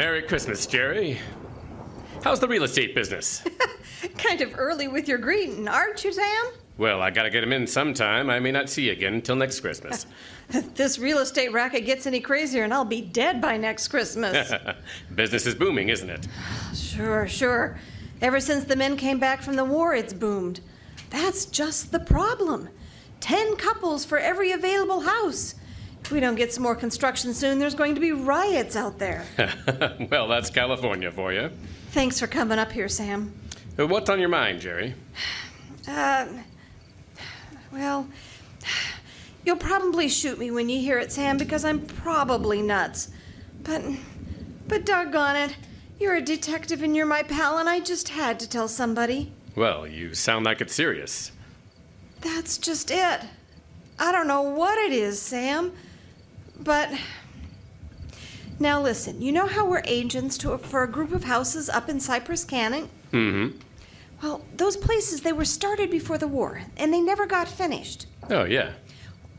Merry Christmas, Jerry. How's the real estate business? Kind of early with your greeting, aren't you, Sam? Well, I gotta get him in sometime. I may not see you again until next Christmas. If this real estate racket gets any crazier, and I'll be dead by next Christmas. Business is booming, isn't it? Sure. Ever since the men came back from the war, it's boomed. That's just the problem. 10 couples for every available house. If we don't get some more construction soon, there's going to be riots out there. Well, that's California for you. Thanks for coming up here, Sam. What's on your mind, Jerry? Well, you'll probably shoot me when you hear it, Sam, because I'm probably nuts. But doggone it, you're a detective and you're my pal, and I just had to tell somebody. Well, you sound like it's serious. That's just it. I don't know what it is, Sam, but... Now listen, you know how we're agents for a group of houses up in Cypress Canyon? Mm-hmm. Well, those places, they were started before the war, and they never got finished. Oh, yeah.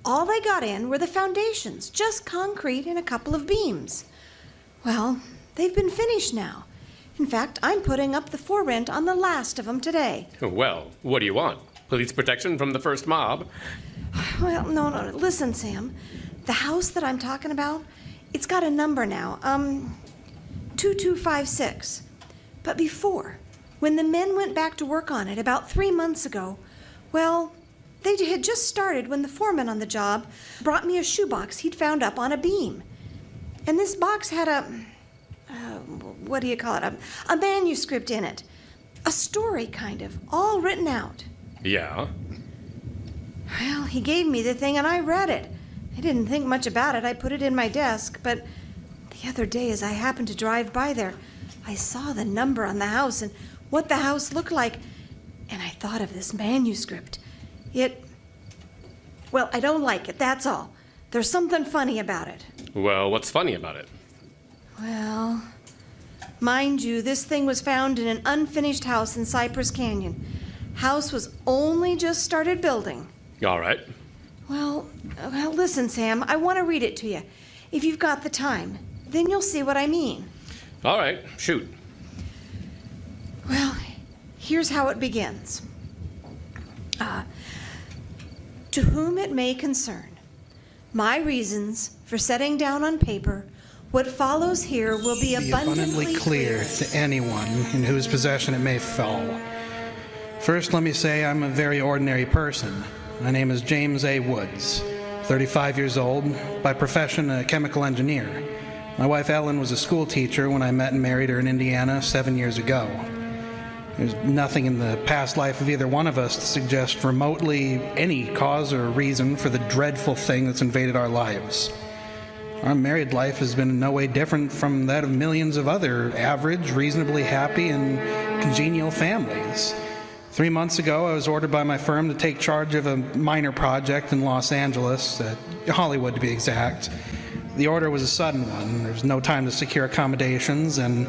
All they got in were the foundations, just concrete and a couple of beams. Well, they've been finished now. In fact, I'm putting up the for rent on the last of them today. Well, what do you want? Police protection from the first mob? Well, no. Listen, Sam. The house that I'm talking about, it's got a number now. 2256. But before, when the men went back to work on it about 3 months ago, well, they had just started when the foreman on the job brought me a shoebox he'd found up on a beam. And this box had a manuscript in it. A story, kind of, all written out. Yeah? Well, he gave me the thing and I read it. I didn't think much about it. I put it in my desk, but the other day as I happened to drive by there, I saw the number on the house and what the house looked like, and I thought of this manuscript. Well, I don't like it, that's all. There's something funny about it. Well, what's funny about it? Well, mind you, this thing was found in an unfinished house in Cypress Canyon. House was only just started building. All right. Well, listen, Sam, I want to read it to you. If you've got the time, then you'll see what I mean. All right, shoot. Well, here's how it begins. To whom it may concern, my reasons for setting down on paper what follows here will be abundantly clear to anyone in whose possession it may fall. First, let me say I'm a very ordinary person. My name is James A. Woods, 35 years old, by profession a chemical engineer. My wife Ellen was a school teacher when I met and married her in Indiana 7 years ago. There's nothing in the past life of either one of us to suggest remotely any cause or reason for the dreadful thing that's invaded our lives. Our married life has been in no way different from that of millions of other average, reasonably happy, and congenial families. 3 months ago, I was ordered by my firm to take charge of a minor project in Los Angeles, Hollywood to be exact. The order was a sudden one. There was no time to secure accommodations, and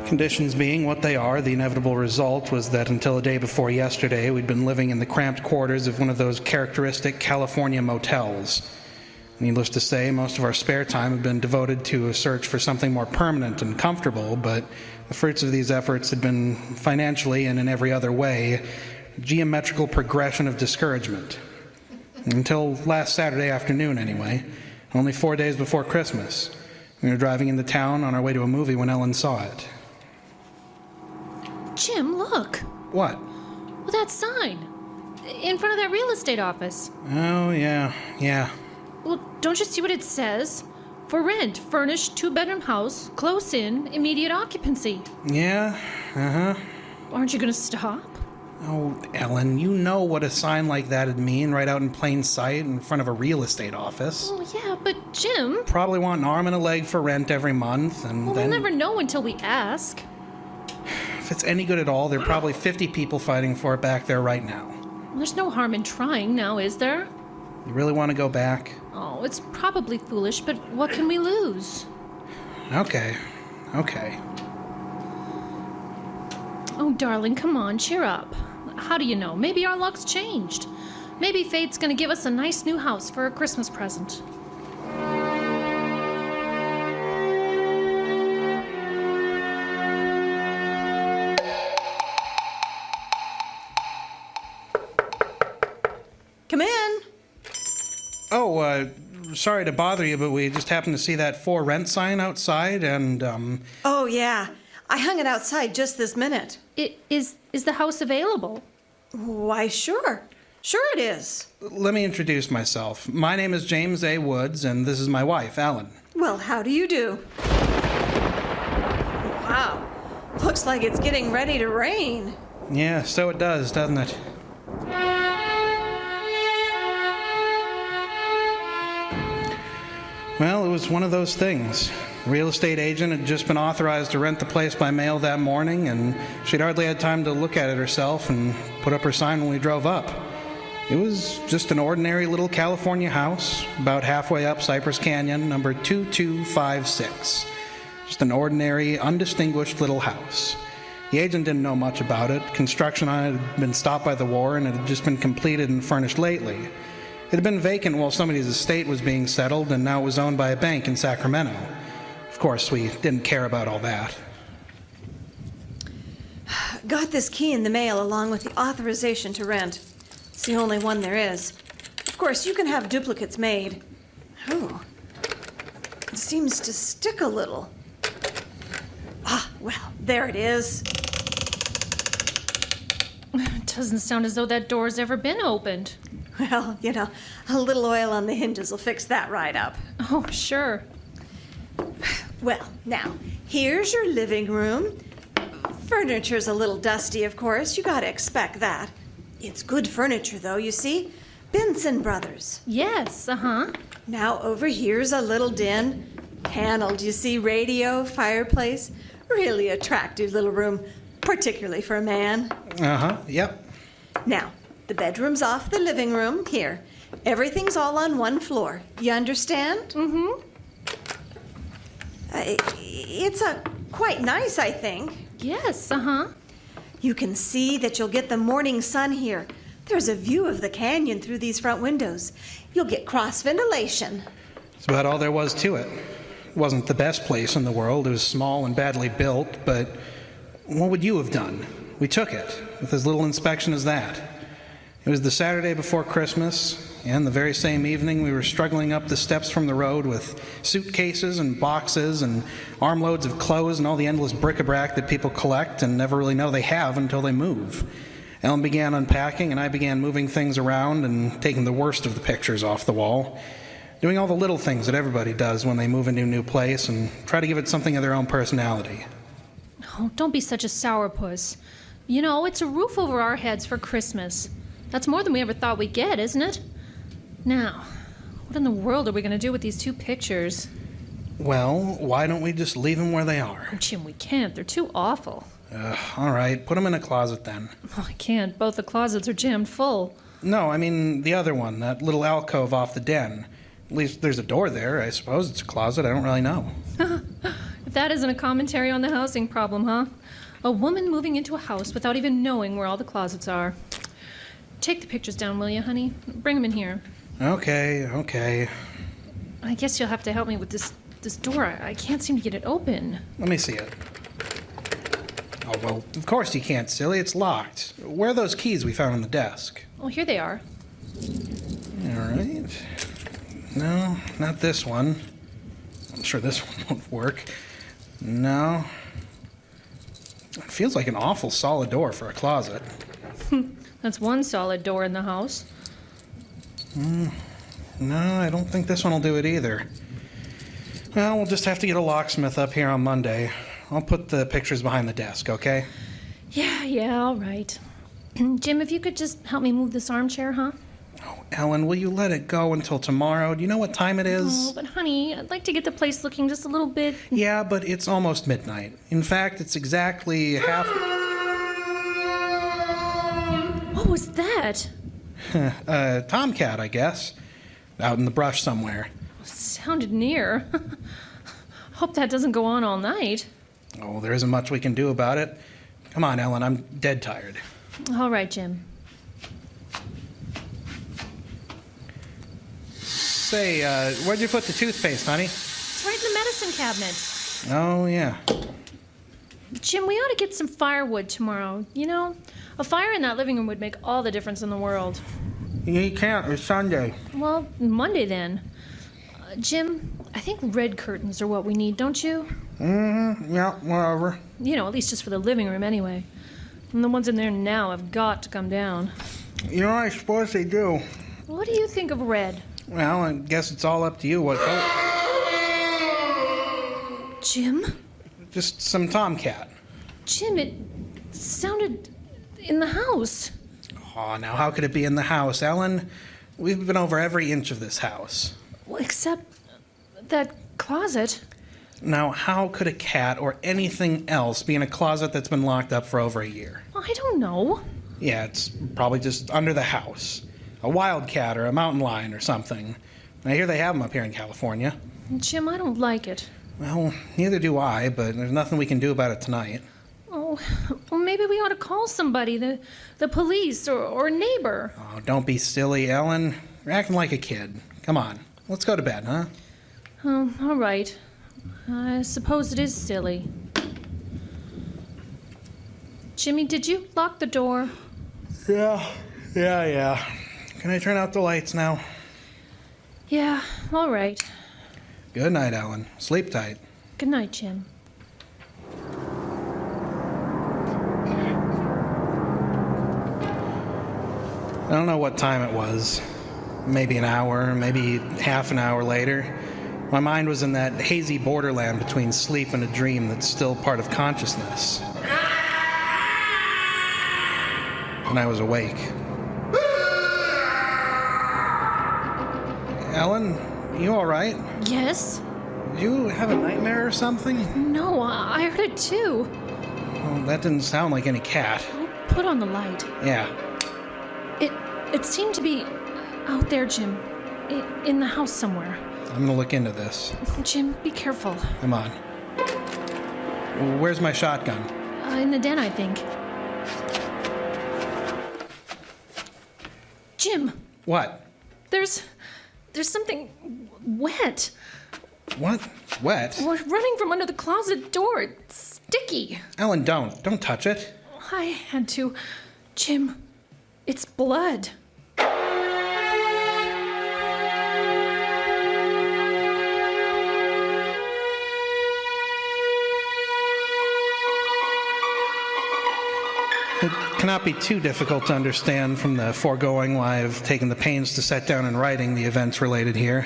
conditions being what they are, the inevitable result was that until the day before yesterday, we'd been living in the cramped quarters of one of those characteristic California motels. Needless to say, most of our spare time had been devoted to a search for something more permanent and comfortable, but the fruits of these efforts had been financially and in every other way a geometrical progression of discouragement. Until last Saturday afternoon, anyway, only 4 days before Christmas. We were driving into town on our way to a movie when Ellen saw it. Jim, look. What? Well, that sign. In front of that real estate office. Oh, yeah. Well, don't you see what it says? For rent, furnished 2-bedroom house, close in, immediate occupancy. Yeah, Aren't you going to stop? Oh, Ellen, you know what a sign like that would mean right out in plain sight in front of a real estate office. Oh, yeah, but Jim... Probably want an arm and a leg for rent every month, and Well, then... we'll never know until we ask. If it's any good at all, there are probably 50 people fighting for it back there right now. Well, there's no harm in trying now, is there? You really want to go back? Oh, it's probably foolish, but what can we lose? Okay. Oh, darling, come on, cheer up. How do you know? Maybe our luck's changed. Maybe fate's gonna give us a nice new house for a Christmas present. Come in. Oh, sorry to bother you, but we just happened to see that for rent sign outside, and, Oh, yeah. I hung it outside just this minute. Is the house available? Why, sure. Sure it is. let me introduce myself. My name is James A. Woods, and this is my wife, Ellen. Well, how do you do? Wow. Looks like it's getting ready to rain. Yeah, so it does, doesn't it? Well, it was one of those things. Real estate agent had just been authorized to rent the place by mail that morning, and she'd hardly had time to look at it herself and put up her sign when we drove up. It was just an ordinary little California house, about halfway up Cypress Canyon, number 2256. Just an ordinary, undistinguished little house. The agent didn't know much about it. Construction on it had been stopped by the war, and it had just been completed and furnished lately. It had been vacant while somebody's estate was being settled, and now it was owned by a bank in Sacramento. Of course, we didn't care about all that. Got this key in the mail along with the authorization to rent. It's the only one there is. Of course, you can have duplicates made. Oh, it seems to stick a little. Ah, well, there it is. It doesn't sound as though that door's ever been opened. Well, a little oil on the hinges will fix that right up. Oh, sure. Well, now, here's your living room. Furniture's a little dusty, of course. You gotta expect that. It's good furniture, though, you see. Benson Brothers. Yes, uh-huh. Now, over here's a little den. Paneled, you see, radio, fireplace. Really attractive little room, particularly for a man. Uh-huh, yep. Now, the bedroom's off the living room. Here. Everything's all on one floor. You understand? Mm-hmm. It's quite nice, I think. Yes, uh-huh. You can see that you'll get the morning sun here. There's a view of the canyon through these front windows. You'll get cross ventilation. That's about all there was to it. It wasn't the best place in the world. It was small and badly built, but what would you have done? We took it, with as little inspection as that. It was the Saturday before Christmas, and the very same evening we were struggling up the steps from the road with suitcases and boxes and armloads of clothes and all the endless bric-a-brac that people collect and never really know they have until they move. Ellen began unpacking, and I began moving things around and taking the worst of the pictures off the wall, doing all the little things that everybody does when they move into a new place and try to give it something of their own personality. Oh, don't be such a sourpuss. You know, it's a roof over our heads for Christmas. That's more than we ever thought we'd get, isn't it? Now, what in the world are we going to do with these two pictures? Well, why don't we just leave them where they are? Oh, Jim, we can't. They're too awful. All right, put them in a closet then. Oh, I can't. Both the closets are jammed full. No, I mean the other one, that little alcove off the den. At least there's a door there. I suppose it's a closet. I don't really know. If that isn't a commentary on the housing problem, huh? A woman moving into a house without even knowing where all the closets are. Take the pictures down, will you, honey? Bring them in here. Okay. I guess you'll have to help me with this door. I can't seem to get it open. Let me see it. Oh, well, of course you can't, silly. It's locked. Where are those keys we found on the desk? Oh, here they are. All right. No, not this one. I'm sure this one won't work. No. It feels like an awful solid door for a closet. That's one solid door in the house. No, I don't think this one will do it either. Well, we'll just have to get a locksmith up here on Monday. I'll put the pictures behind the desk, okay? Yeah, all right. Jim, if you could just help me move this armchair, huh? Oh, Ellen, will you let it go until tomorrow? Do you know what time it is? Oh, but honey, I'd like to get the place looking just a little bit... Yeah, but it's almost midnight. In fact, it's exactly half... What was that? Tomcat, I guess. Out in the brush somewhere. It sounded near. Hope that doesn't go on all night. Oh, there isn't much we can do about it. Come on, Ellen, I'm dead tired. All right, Jim. Say, where'd you put the toothpaste, honey? It's right in the medicine cabinet. Oh, yeah. Jim, we ought to get some firewood tomorrow. You know, a fire in that living room would make all the difference in the world. You can't. It's Sunday. Well, Monday then. Jim, I think red curtains are what we need, don't you? Yeah, whatever. You know, at least just for the living room anyway. And the ones in there now have got to come down. You know, I suppose they do. What do you think of red? Well, I guess it's all up to you what color. Jim? Just some tomcat. Jim, it sounded in the house. Oh, now how could it be in the house, Ellen? We've been over every inch of this house. Well, except that closet. Now, how could a cat or anything else be in a closet that's been locked up for over a year? I don't know. Yeah, it's probably just under the house. A wildcat or a mountain lion or something. I hear they have them up here in California. Jim, I don't like it. Well, neither do I, but there's nothing we can do about it tonight. Oh, well, maybe we ought to call somebody, the police or a neighbor. Oh, don't be silly, Ellen. You're acting like a kid. Come on, let's go to bed, huh? Oh, all right. I suppose it is silly. Jimmy, did you lock the door? Yeah. Can I turn out the lights now? Yeah, all right. Good night, Ellen. Sleep tight. Good night, Jim. I don't know what time it was. Maybe an hour, maybe half an hour later. My mind was in that hazy borderland between sleep and a dream that's still part of consciousness. And I was awake. Ellen, you all right? Yes? Did you have a nightmare or something? No, I heard it too. Well, that didn't sound like any cat. Put on the light. Yeah. It seemed to be out there, Jim. In the house somewhere. I'm gonna look into this. Jim, be careful. Come on. Where's my shotgun? In the den, I think. Jim, What? there's something wet. What? Wet? We're running from under the closet door. It's sticky. Ellen, don't. Don't touch it. I had to. Jim, it's blood. It cannot be too difficult to understand from the foregoing why I've taken the pains to set down in writing the events related here.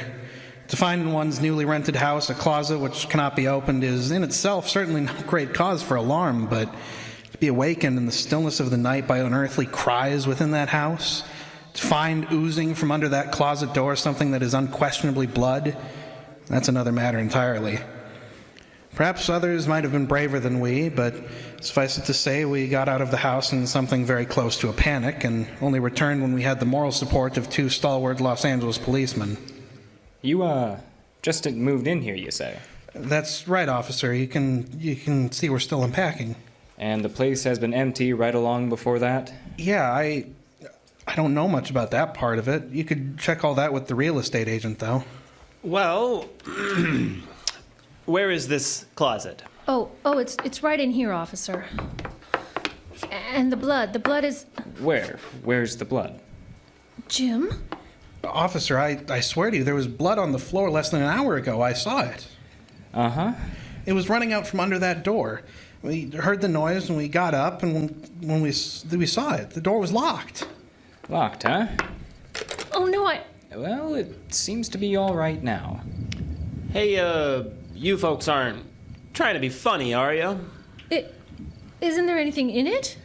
To find in one's newly rented house a closet which cannot be opened is in itself certainly no great cause for alarm, but to be awakened in the stillness of the night by unearthly cries within that house, to find oozing from under that closet door something that is unquestionably blood, that's another matter entirely. Perhaps others might have been braver than we, but suffice it to say, we got out of the house in something very close to a panic and only returned when we had the moral support of two stalwart Los Angeles policemen. You, just moved in here, you say? That's right, officer. You can see we're still unpacking. And the place has been empty right along before that? Yeah, I don't know much about that part of it. You could check all that with the real estate agent, though. Well, where is this closet? Oh, it's right in here, officer. And the blood is... Where? Where's the blood? Jim? Officer, I swear to you, there was blood on the floor less than an hour ago. I saw it. Uh-huh. It was running out from under that door. We heard the noise and we got up, and when we saw it, the door was locked. Locked, huh? Oh, no, Well, it seems to be all right now. Hey, you folks aren't trying to be funny, are you? Isn't there anything in it?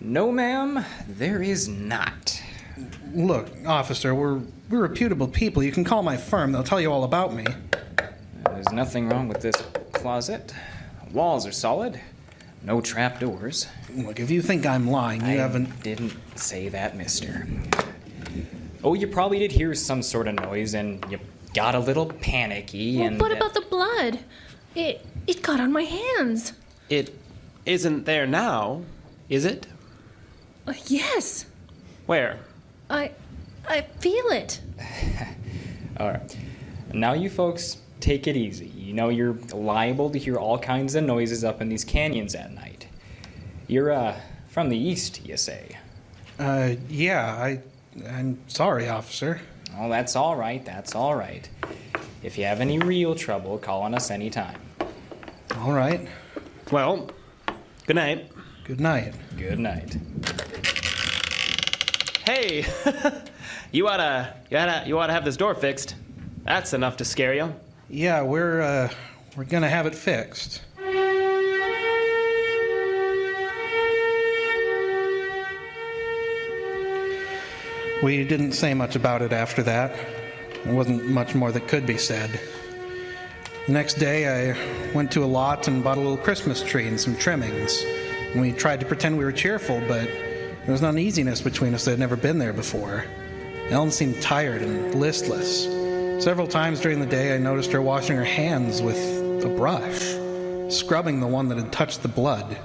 No, ma'am, there is not. Look, officer, we're reputable people. You can call my firm. They'll tell you all about me. There's nothing wrong with this closet. Walls are solid. No trapdoors. Look, if you think I'm lying, you haven't... I didn't say that, mister. Oh, you probably did hear some sort of noise and you got a little panicky Well, and... what about the blood? It got on my hands. It isn't there now, is it? Yes. Where? I feel it. All right. Now you folks take it easy. You know you're liable to hear all kinds of noises up in these canyons at night. You're, from the east, you say? Yeah, I'm sorry, officer. Oh, that's all right. That's all right. If you have any real trouble, call on us anytime. All right. Well, good night. Good night. Good night. Hey, you oughta have this door fixed. That's enough to scare you. Yeah, we're gonna have it fixed. We didn't say much about it after that. There wasn't much more that could be said. The next day, I went to a lot and bought a little Christmas tree and some trimmings. And we tried to pretend we were cheerful, but there was an uneasiness between us that had never been there before. Ellen seemed tired and listless. Several times during the day, I noticed her washing her hands with a brush, scrubbing the one that had touched the blood.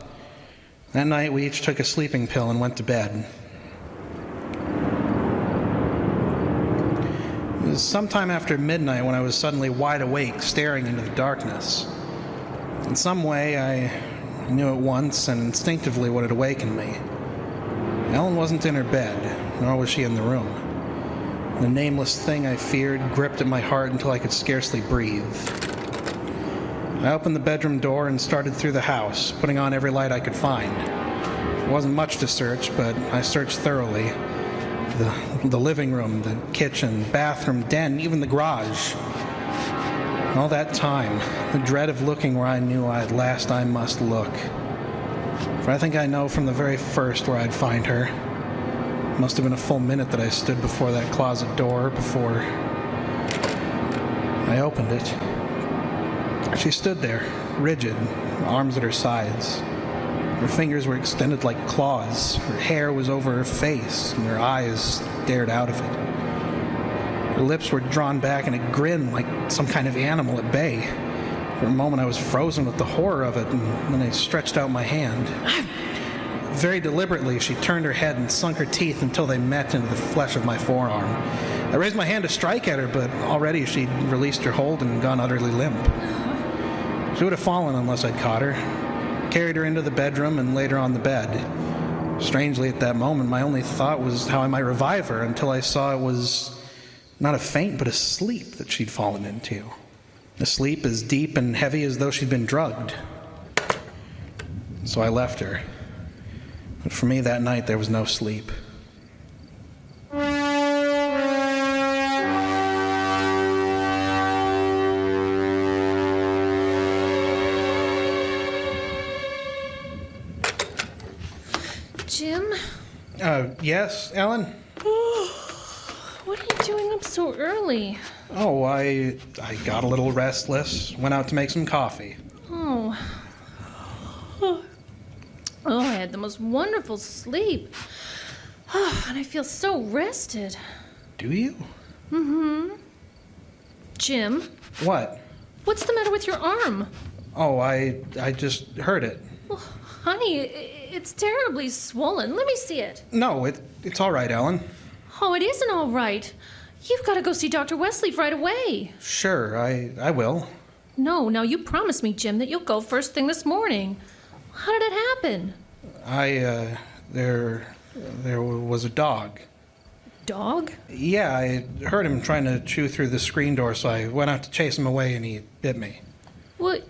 That night, we each took a sleeping pill and went to bed. It was sometime after midnight when I was suddenly wide awake, staring into the darkness. In some way, I knew at once and instinctively what had awakened me. Ellen wasn't in her bed, nor was she in the room. The nameless thing I feared gripped at my heart until I could scarcely breathe. I opened the bedroom door and started through the house, putting on every light I could find. There wasn't much to search, but I searched thoroughly. The living room, the kitchen, bathroom, den, even the garage. All that time, the dread of looking where I knew at last I must look. For I think I know from the very first where I'd find her. It must have been a full minute that I stood before that closet door before I opened it. She stood there, rigid, arms at her sides. Her fingers were extended like claws. Her hair was over her face, and her eyes stared out of it. Her lips were drawn back in a grin like some kind of animal at bay. For a moment I was frozen with the horror of it, and then I stretched out my hand. Very deliberately, she turned her head and sunk her teeth until they met into the flesh of my forearm. I raised my hand to strike at her, but already she'd released her hold and gone utterly limp. She would have fallen unless I'd caught her. Carried her into the bedroom and laid her on the bed. Strangely, at that moment, my only thought was how I might revive her until I saw it was not a faint, but a sleep that she'd fallen into. A sleep as deep and heavy as though she'd been drugged. So I left her. But for me that night, there was no sleep. Jim? Yes, Ellen? What are you doing up so early? Oh, I got a little restless. Went out to make some coffee. Oh. Oh, I had the most wonderful sleep. Oh, and I feel so rested. Do you? Mm-hmm. Jim? What? What's the matter with your arm? Oh, I just hurt it. Well, honey, it's terribly swollen. Let me see it. No, it's all right, Ellen. Oh, it isn't all right. You've got to go see Dr. Westleaf right away. Sure, I will. No, now you promised me, Jim, that you'll go first thing this morning. How did it happen? There was a dog. Dog? Yeah, I heard him trying to chew through the screen door, so I went out to chase him away and he bit me. What?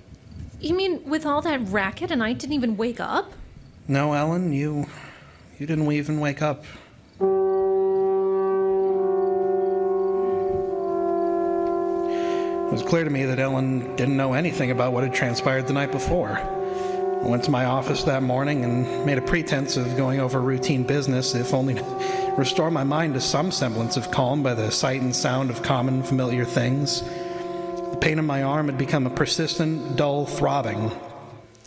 You mean with all that racket and I didn't even wake up? No, Ellen, you didn't even wake up. It was clear to me that Ellen didn't know anything about what had transpired the night before. I went to my office that morning and made a pretense of going over routine business, if only to restore my mind to some semblance of calm by the sight and sound of common, familiar things. The pain in my arm had become a persistent, dull throbbing.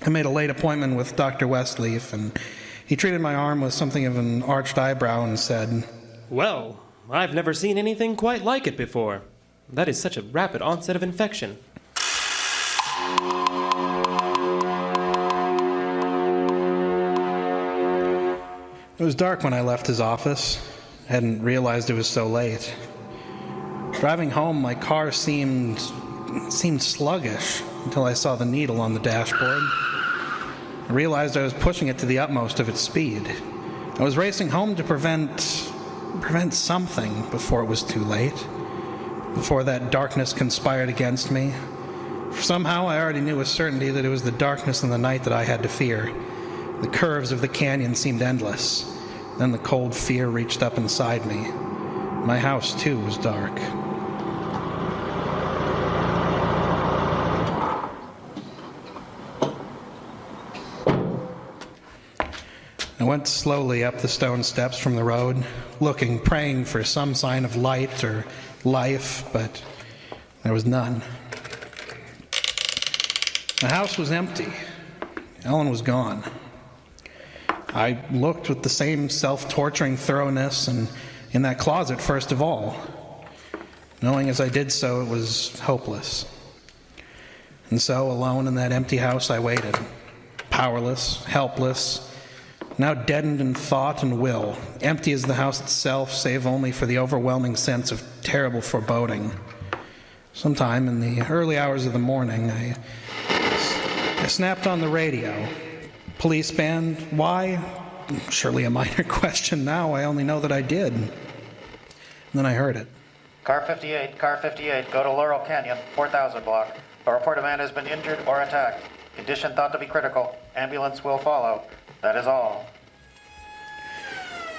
I made a late appointment with Dr. Westleaf, and he treated my arm with something of an arched eyebrow and said, Well, I've never seen anything quite like it before. That is such a rapid onset of infection. It was dark when I left his office. I hadn't realized it was so late. Driving home, my car seemed sluggish until I saw the needle on the dashboard. I realized I was pushing it to the utmost of its speed. I was racing home to prevent prevent something before it was too late, before that darkness conspired against me. Somehow I already knew with certainty that it was the darkness and the night that I had to fear. The curves of the canyon seemed endless. Then the cold fear reached up inside me. My house, too, was dark. I went slowly up the stone steps from the road, looking, praying for some sign of light or life, but there was none. The house was empty. Ellen was gone. I looked with the same self-torturing thoroughness and in that closet first of all, knowing as I did so it was hopeless. And so, alone in that empty house, I waited, powerless, helpless, now deadened in thought and will, empty as the house itself, save only for the overwhelming sense of terrible foreboding. Sometime in the early hours of the morning, I snapped on the radio. Police band. Why? Surely a minor question now. I only know that I did. And then I heard it. Car 58, go to Laurel Canyon, 4000 block. A report a man has been injured or attacked. Condition thought to be critical. Ambulance will follow. That is all.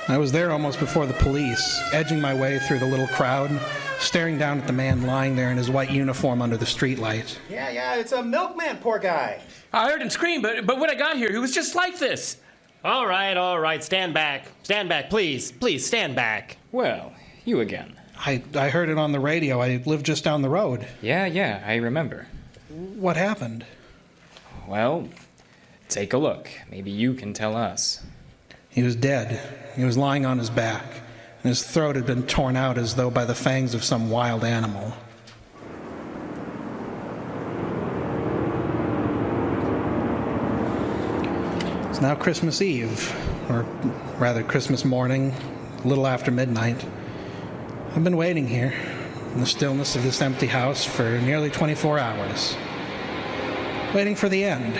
I was there almost before the police, edging my way through the little crowd, staring down at the man lying there in his white uniform under the streetlight. Yeah, it's a milkman, poor guy. I heard him scream, but when I got here, he was just like this. All right, stand back. Stand back, please, stand back. Well, you again. I heard it on the radio. I live just down the road. Yeah, I remember. What happened? Well, take a look. Maybe you can tell us. He was dead. He was lying on his back, and his throat had been torn out as though by the fangs of some wild animal. It's now Christmas Eve, or rather Christmas morning, a little after midnight. I've been waiting here, in the stillness of this empty house, for nearly 24 hours. Waiting for the end.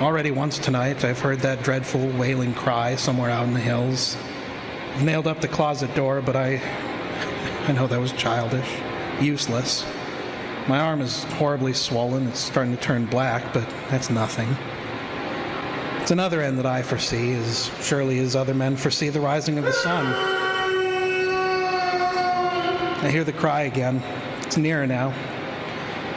Already once tonight, I've heard that dreadful wailing cry somewhere out in the hills. I've nailed up the closet door, but I know that was childish, useless. My arm is horribly swollen. It's starting to turn black, but that's nothing. It's another end that I foresee, as surely as other men foresee the rising of the sun. I hear the cry again. It's nearer now.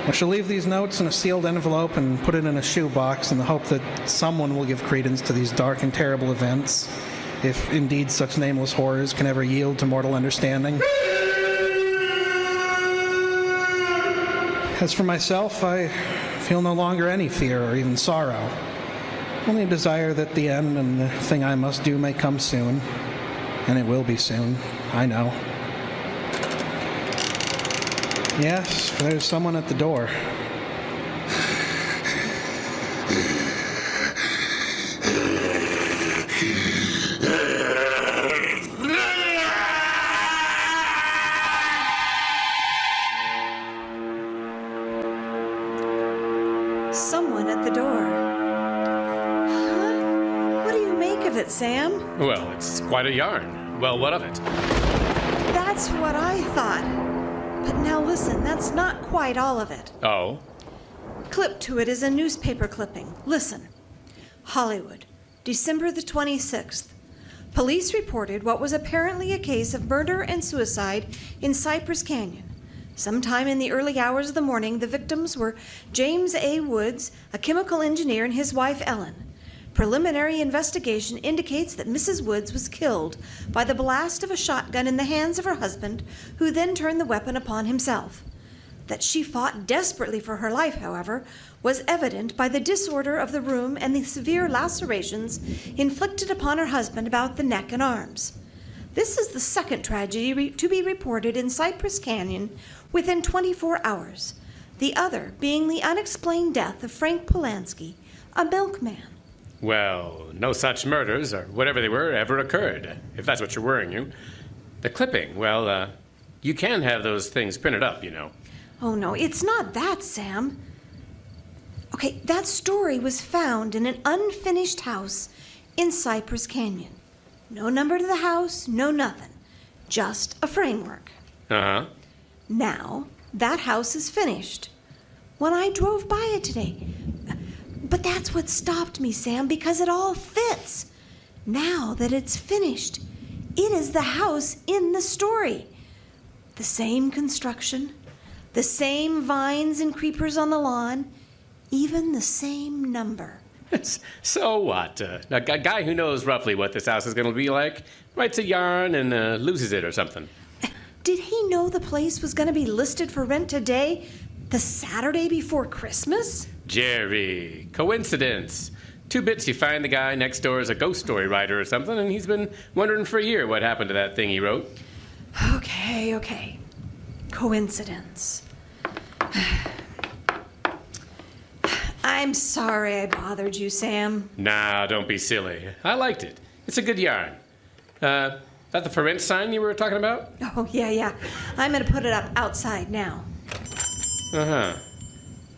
I shall leave these notes in a sealed envelope and put it in a shoebox in the hope that someone will give credence to these dark and terrible events, if indeed such nameless horrors can ever yield to mortal understanding. As for myself, I feel no longer any fear or even sorrow, only a desire that the end and the thing I must do may come soon, and it will be soon, I know. Yes, there's someone at the door. Someone at the door. Huh? What do you make of it, Sam? Well, it's quite a yarn. Well, what of it? That's what I thought. But now listen, that's not quite all of it. Oh? Clipped to it is a newspaper clipping. Listen. Hollywood, December the 26th. Police reported what was apparently a case of murder and suicide in Cypress Canyon. Sometime in the early hours of the morning, the victims were James A. Woods, a chemical engineer, and his wife, Ellen. Preliminary investigation indicates that Mrs. Woods was killed by the blast of a shotgun in the hands of her husband, who then turned the weapon upon himself. That she fought desperately for her life, however, was evident by the disorder of the room and the severe lacerations inflicted upon her husband about the neck and arms. This is the second tragedy to be reported in Cypress Canyon within 24 hours, the other being the unexplained death of Frank Polanski, a milkman. Well, no such murders, or whatever they were, ever occurred, if that's what you're worrying you. The clipping, well, you can have those things printed up, you know. Oh, no, it's not that, Sam. Okay, that story was found in an unfinished house in Cypress Canyon. No number to the house, no nothing. just a framework. Uh-huh. Now, that house is finished. When I drove by it today. But that's what stopped me, Sam, because it all fits. Now that it's finished, it is the house in the story. The same construction, the same vines and creepers on the lawn, even the same number. So what? A guy who knows roughly what this house is going to be like writes a yarn and loses it or something. Did he know the place was going to be listed for rent today, the Saturday before Christmas? Jerry, coincidence. 2 bits you find the guy next door is a ghost story writer or something, and he's been wondering for a year what happened to that thing he wrote. Okay. Coincidence. I'm sorry I bothered you, Sam. Nah, don't be silly. I liked it. It's a good yarn. That the for rent sign you were talking about? Oh, yeah. I'm going to put it up outside now. Uh-huh.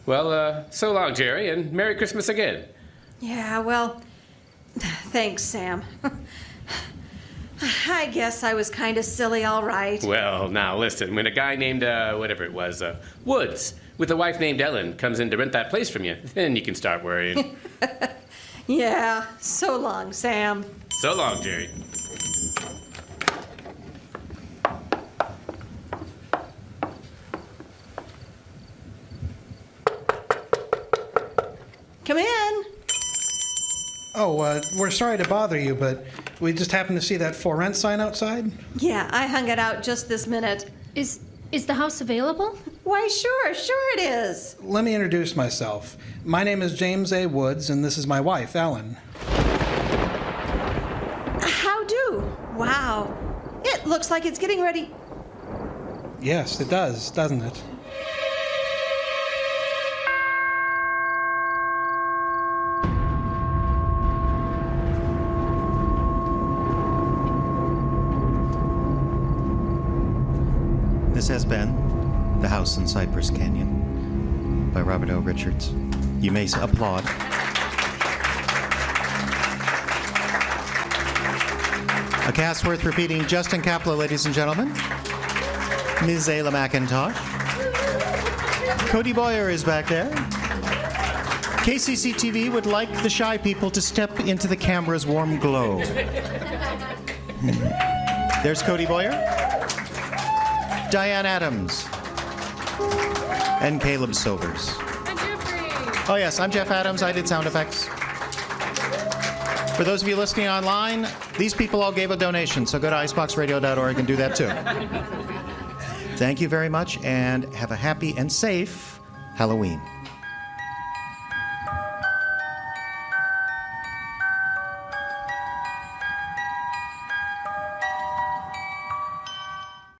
Well, so long, Jerry, and Merry Christmas again. Yeah, well, thanks, Sam. I guess I was kind of silly, all right. Well, now listen, when a guy named, whatever it was, Woods, with a wife named Ellen, comes in to rent that place from you, then you can start worrying. Yeah, so long, Sam. So long, Jerry. Come in. Oh, we're sorry to bother you, but we just happened to see that for rent sign outside. Yeah, I hung it out just this minute. Is the house available? Why, sure it is. Let me introduce myself. My name is James A. Woods, and this is my wife, Ellen. How do? Wow. It looks like it's getting ready. Yes, it does, doesn't it? This has been The House in Cypress Canyon by Robert O. Richards. You may applaud. A cast worth repeating: Justin Kaplan, ladies and gentlemen. Ms. Ayla McIntosh. Cody Boyer is back there. KCCTV would like the shy people to step into the camera's warm glow. There's Cody Boyer, Diane Adams, and Caleb Silvers. I'm Jeffrey. Oh yes, I'm Jeff Adams. I did sound effects. For those of you listening online, these people all gave a donation, so go to iceboxradio.org and do that too. Thank you very much, and have a happy and safe Halloween.